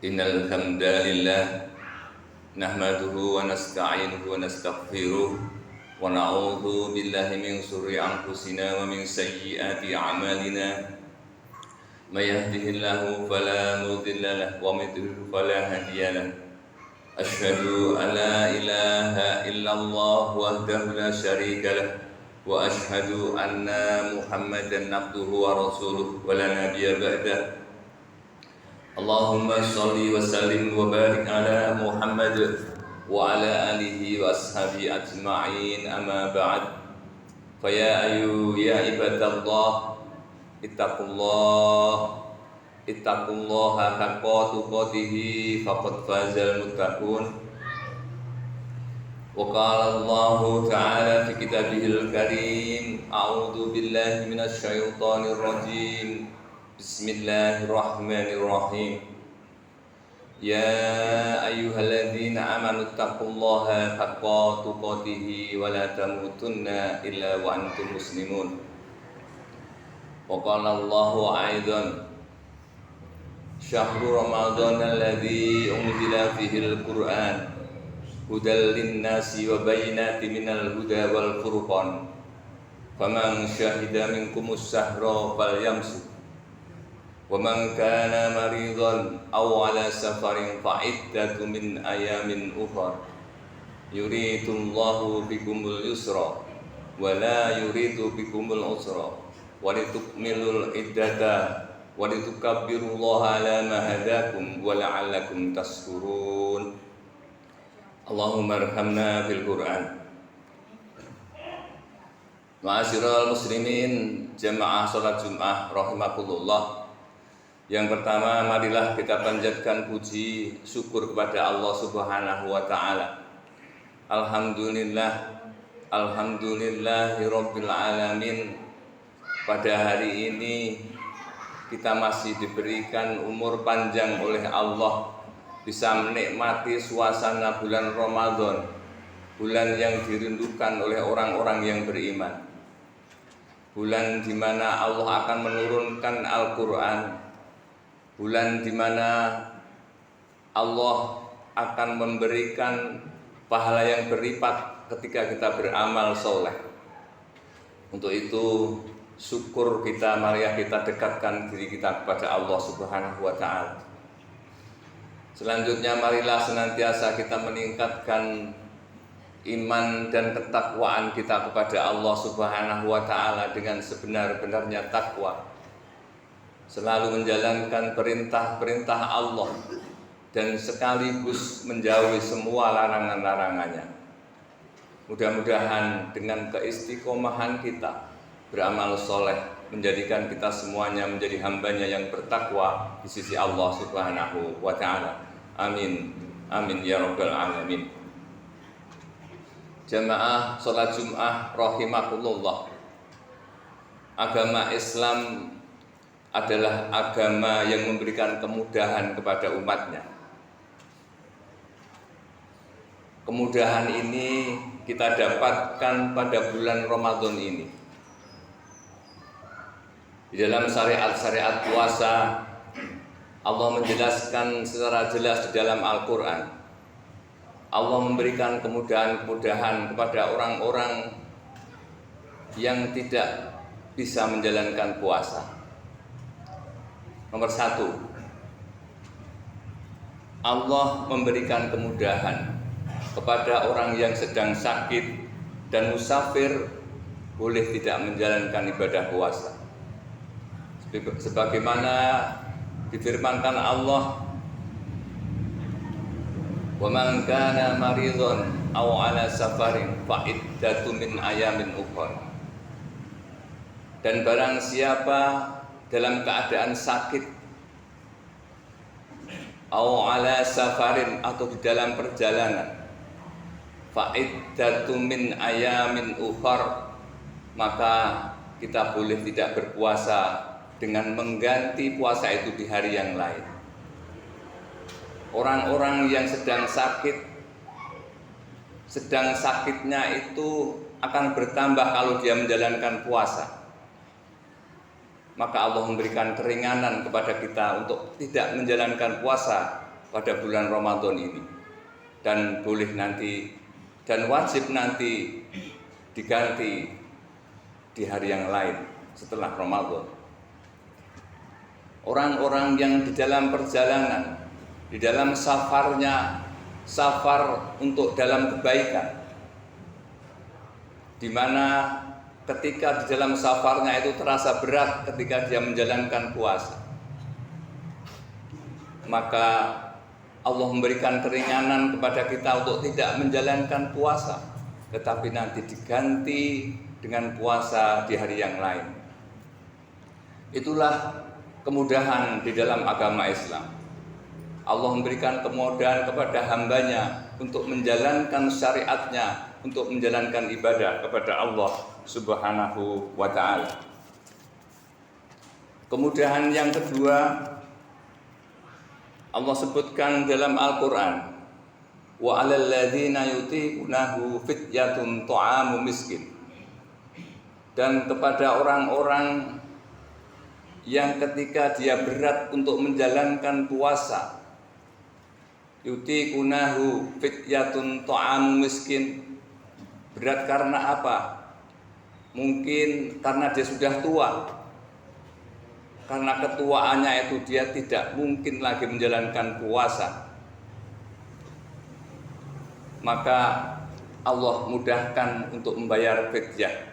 Innal hamdalillah nahmaduhu wa nasta'inuhu wa nastaghfiruh wa na'udzu billahi min shururi anfusina wa min sayyiati a'malina. May yahdihillahu fala mudilla lahu wa may yudlil fala hadiya lahu. Asyhadu an la ilaha illallah wahdahu la syarika lahu wa asyhadu anna Muhammadan abduhu wa rasuluh wa la nabiyya ba'dahu. Allahumma salli wa sallim wa barik ala Muhammad wa ala alihi wa ashabi ajma'in, amma ba'd. Faya ayu ya ibadallah ittaqullaha haqqa tuqatih faqad fazal muttaqun. Wa qala Allah ta'ala fi kitabihil karim, a'udzu billahi minasy syaithanir rajim. Bismillahirrahmanirrahim. Ya ayyuhalladzina amanu taqullaha haqqa tuqatih wa la tamutunna illa wa antum muslimun. Wa qala Allahu aidan, syahrul ramadhan alladzi unzila fihil Qur'an hudal linnasi wa bayyinatin minal huda wal furqan. Faman syahida minkumus syahra falyamsuk. Wa man kana maridan aw ala safarin fa iddatu min ayamin ukhra. Yuridullahu bikumul yusra wa la yuridu bikumul usra wa litukmilul iddata wa litukabbirullaha ala ma hadakum wa la'allakum tashkurun. Allahumma arhamna bil Qur'an. Ma'asyiral muslimin, jamaah salat Jumat rahimakumullah. Yang pertama, marilah kita panjatkan puji syukur kepada Allah Subhanahu wa taala. Alhamdulillahirabbil alamin. Pada hari ini kita masih diberikan umur panjang oleh Allah, bisa menikmati suasana bulan Ramadan, bulan yang dirindukan oleh orang-orang yang beriman. Bulan di mana Allah akan menurunkan Al-Qur'an. Bulan di mana Allah akan memberikan pahala yang berlipat ketika kita beramal soleh. Untuk itu syukur kita, marilah kita dekatkan diri kita kepada Allah Subhanahu wa ta'ala. Selanjutnya marilah senantiasa kita meningkatkan iman dan ketakwaan kita kepada Allah Subhanahu wa ta'ala dengan sebenar-benarnya takwa, selalu menjalankan perintah-perintah Allah dan sekaligus menjauhi semua larangan-larangannya. Mudah-mudahan dengan keistiqomahan kita beramal soleh menjadikan kita semuanya menjadi hambanya yang bertakwa di sisi Allah Subhanahu wa ta'ala. Amin, amin ya rabbal alamin. Jamaah salat Jumat rahimakumullah. Agama Islam adalah agama yang memberikan kemudahan kepada umatnya. Kemudahan ini kita dapatkan pada bulan Ramadan ini. Di dalam syariat-syariat puasa, Allah menjelaskan secara jelas di dalam Al-Quran. Allah memberikan kemudahan-kemudahan kepada orang-orang yang tidak bisa menjalankan puasa. Nomor satu, Allah memberikan kemudahan kepada orang yang sedang sakit dan musafir boleh tidak menjalankan ibadah puasa. Sebagaimana difirmankan Allah, wa man kana maridun aw ala safarin fa iddatu min ayamin ukhra. Dan barang siapa dalam keadaan sakit, au ala safarin, atau di dalam perjalanan, fa iddatu min ayamin ukhar, maka kita boleh tidak berpuasa dengan mengganti puasa itu di hari yang lain. Orang-orang yang sedang sakit, sedang sakitnya itu akan bertambah kalau dia menjalankan puasa. Maka Allah memberikan keringanan kepada kita untuk tidak menjalankan puasa pada bulan Ramadan ini, dan boleh nanti dan wajib nanti diganti di hari yang lain setelah Ramadan. Orang-orang yang di dalam perjalanan, di dalam safarnya, safar untuk dalam kebaikan, di mana ketika di dalam safarnya itu terasa berat ketika dia menjalankan puasa, maka Allah memberikan keringanan kepada kita untuk tidak menjalankan puasa, tetapi nanti diganti dengan puasa di hari yang lain. Itulah kemudahan di dalam agama Islam. Allah memberikan kemudahan kepada hambanya untuk menjalankan syariatnya, untuk menjalankan ibadah kepada Allah Subhanahu wa ta'ala. Kemudahan yang kedua, Allah sebutkan dalam Al-Quran, wa 'alal ladzina yutiqunahu fidyatun ta'amu miskin. Dan kepada orang-orang yang ketika dia berat untuk menjalankan puasa, yutiqunahu fidyatun ta'amu miskin. Berat karena apa? Mungkin karena dia sudah tua, karena ketuaannya itu dia tidak mungkin lagi menjalankan puasa, maka Allah mudahkan untuk membayar fidyah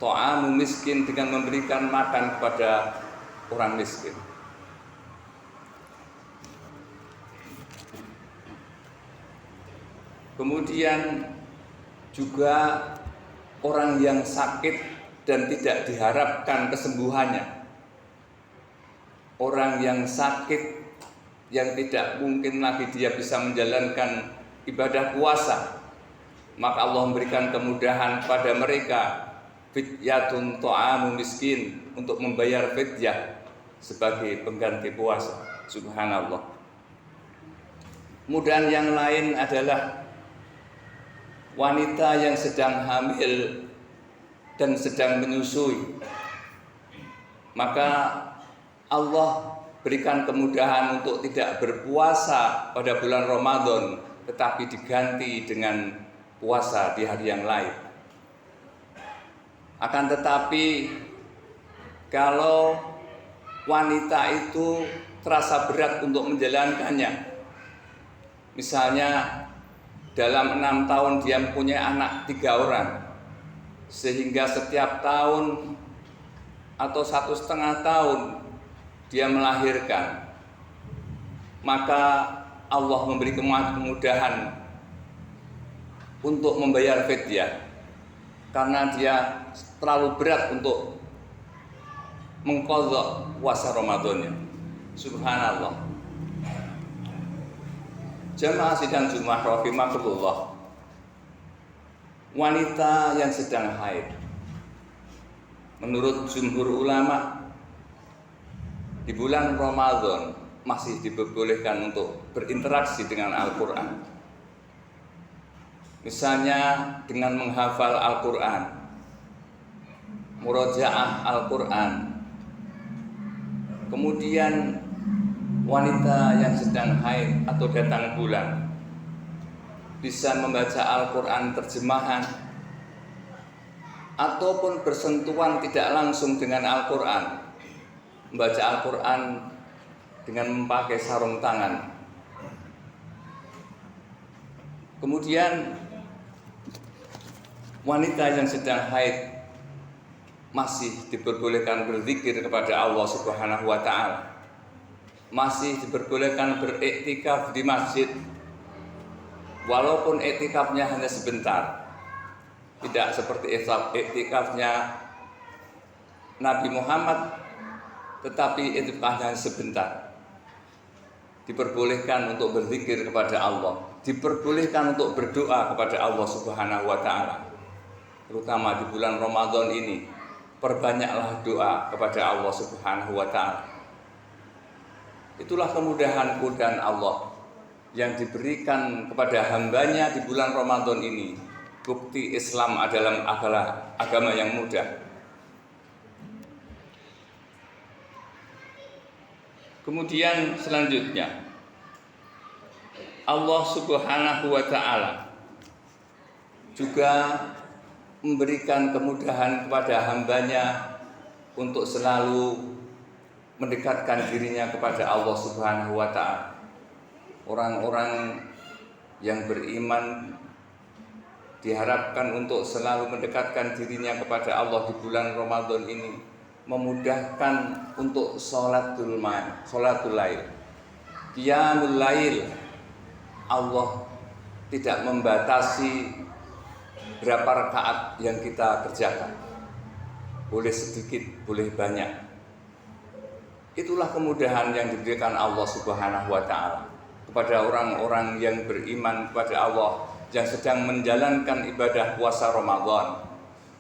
ta'amu miskin dengan memberikan makan kepada orang miskin. Kemudian juga orang yang sakit dan tidak diharapkan kesembuhannya, orang yang sakit yang tidak mungkin lagi dia bisa menjalankan ibadah puasa, maka Allah memberikan kemudahan kepada mereka, fidyatun ta'amu miskin, untuk membayar fidyah sebagai pengganti puasa. Subhanallah. Kemudian yang lain adalah wanita yang sedang hamil dan sedang menyusui, maka Allah berikan kemudahan untuk tidak berpuasa pada bulan Ramadan, tetapi diganti dengan puasa di hari yang lain. Akan tetapi kalau wanita itu terasa berat untuk menjalankannya, misalnya dalam 6 tahun dia mempunyai anak 3 orang, sehingga setiap tahun atau 1,5 tahun dia melahirkan, maka Allah memberi kemudahan untuk membayar fidyah karena dia terlalu berat untuk mengqadha puasa Ramadannya. Subhanallah. Jamaah sidang Jumat rahimakumullah, wanita yang sedang haid, menurut jumhur ulama, di bulan Ramadan masih diperbolehkan untuk berinteraksi dengan Al-Quran. Misalnya dengan menghafal Al-Quran, murojaah Al-Quran. Kemudian wanita yang sedang haid atau datang bulan bisa membaca Al-Quran terjemahan ataupun bersentuhan tidak langsung dengan Al-Quran, membaca Al-Quran dengan memakai sarung tangan. Kemudian wanita yang sedang haid masih diperbolehkan berzikir kepada Allah Subhanahu wa ta'ala, masih diperbolehkan beriktikaf di masjid, walaupun iktikafnya hanya sebentar, tidak seperti iktikafnya Nabi Muhammad, tetapi iktikafnya sebentar. Diperbolehkan untuk berzikir kepada Allah, diperbolehkan untuk berdoa kepada Allah Subhanahu wa ta'ala. Terutama di bulan Ramadan ini, perbanyaklah doa kepada Allah Subhanahu wa ta'ala. Itulah kemudahan-kemudahan Allah yang diberikan kepada hambanya di bulan Ramadan ini. Bukti Islam adalah agama yang mudah. Kemudian selanjutnya, Allah Subhanahu wa Ta'ala juga memberikan kemudahan kepada hambanya untuk selalu mendekatkan dirinya kepada Allah Subhanahu wa Ta'ala. Orang-orang yang beriman diharapkan untuk selalu mendekatkan dirinya kepada Allah di bulan Ramadan ini, memudahkan untuk sholatul lail, qiyamul lail. Allah tidak membatasi berapa rakaat yang kita kerjakan, boleh sedikit, boleh banyak. Itulah kemudahan yang diberikan Allah Subhanahu wa Ta'ala kepada orang-orang yang beriman kepada Allah yang sedang menjalankan ibadah puasa Ramadan.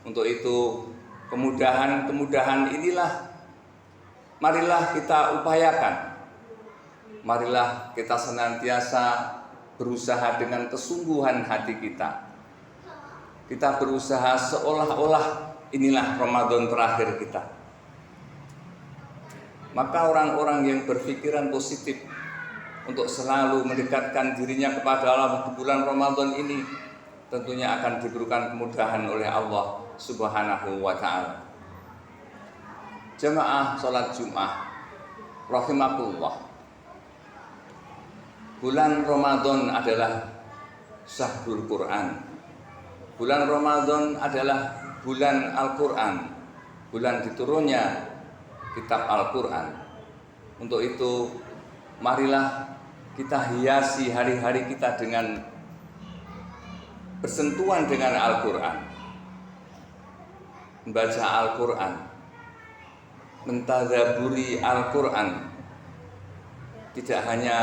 Untuk itu, kemudahan-kemudahan inilah marilah kita upayakan. Marilah kita senantiasa berusaha dengan kesungguhan hati kita. Kita berusaha seolah-olah inilah Ramadan terakhir kita. Maka orang-orang yang berpikiran positif untuk selalu mendekatkan dirinya kepada Allah di bulan Ramadan ini tentunya akan diberikan kemudahan oleh Allah Subhanahu wa Ta'ala. Jemaah salat Jumat rahimakumullah. Bulan Ramadan adalah syahrul Quran. Bulan Ramadan adalah bulan Al-Quran, bulan diturunnya kitab Al-Quran. Untuk itu, marilah kita hiasi hari-hari kita dengan bersentuhan dengan Al-Quran, membaca Al-Quran, mentadaburi Al-Quran, tidak hanya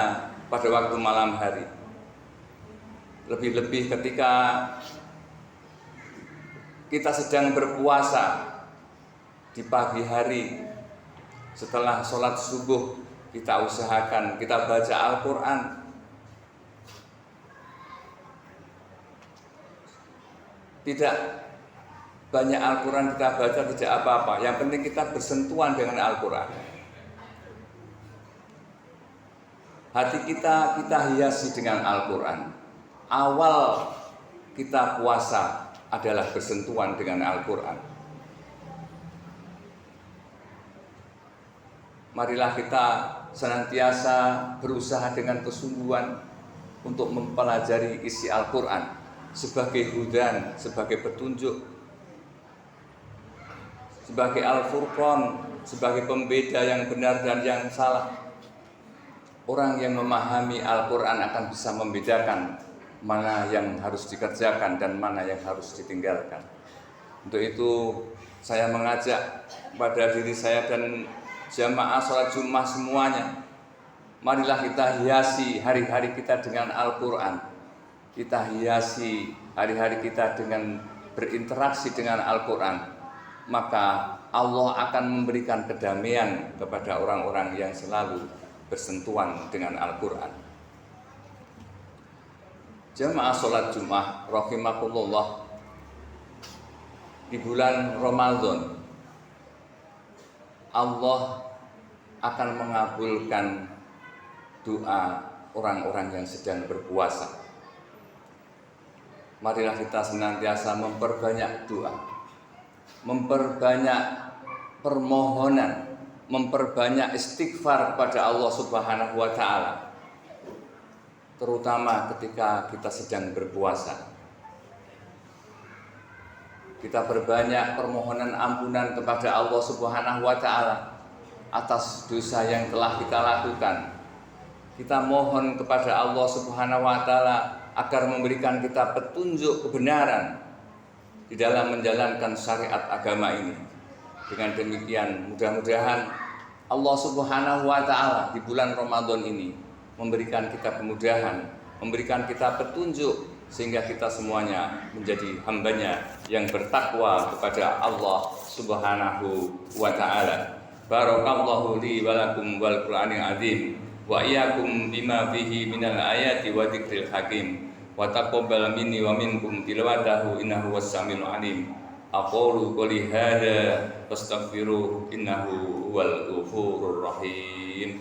pada waktu malam hari, lebih-lebih ketika kita sedang berpuasa di pagi hari setelah sholat subuh, kita usahakan kita baca Al-Quran. Tidak banyak Al-Quran kita baca, tidak apa-apa, yang penting kita bersentuhan dengan Al-Quran. Hati kita hiasi dengan Al-Quran. Awal kita puasa adalah bersentuhan dengan Al-Quran. Marilah kita senantiasa berusaha dengan kesungguhan untuk mempelajari isi Al-Quran sebagai hudan, sebagai petunjuk, sebagai Al-Furqan, sebagai pembeda yang benar dan yang salah. Orang yang memahami Al-Quran akan bisa membedakan mana yang harus dikerjakan dan mana yang harus ditinggalkan. Untuk itu saya mengajak pada diri saya dan jamaah sholat Jumat semuanya, marilah kita hiasi hari-hari kita dengan Al-Quran. Kita hiasi hari-hari kita dengan berinteraksi dengan Al-Quran. Maka Allah akan memberikan kedamaian kepada orang-orang yang selalu bersentuhan dengan Al-Quran. Jamaah sholat Jumat rahimakumullah, di bulan Ramadan Allah akan mengabulkan doa orang-orang yang sedang berpuasa. Marilah kita senantiasa memperbanyak doa, memperbanyak permohonan, memperbanyak istighfar kepada Allah Subhanahu wa Ta'ala, terutama ketika kita sedang berpuasa. Kita berbanyak permohonan ampunan kepada Allah Subhanahu wa Ta'ala atas dosa yang telah kita lakukan. Kita mohon kepada Allah Subhanahu wa Ta'ala agar memberikan kita petunjuk kebenaran di dalam menjalankan syariat agama ini. Dengan demikian, mudah-mudahan Allah Subhanahu wa Ta'ala di bulan Ramadan ini memberikan kita kemudahan, memberikan kita petunjuk, sehingga kita semuanya menjadi hambanya yang bertakwa kepada Allah Subhanahu wa Ta'ala. Barakallahu li wa lakum wal Qur'anil azim wa iyyakum bima fihi minal ayati wa dzikril hakim wa taqabbal minni wa minkum tilawatahu innahu was-samiul alim. Aqulu qouli hadza wastaghfiru innahu huwal ghafurur rahim.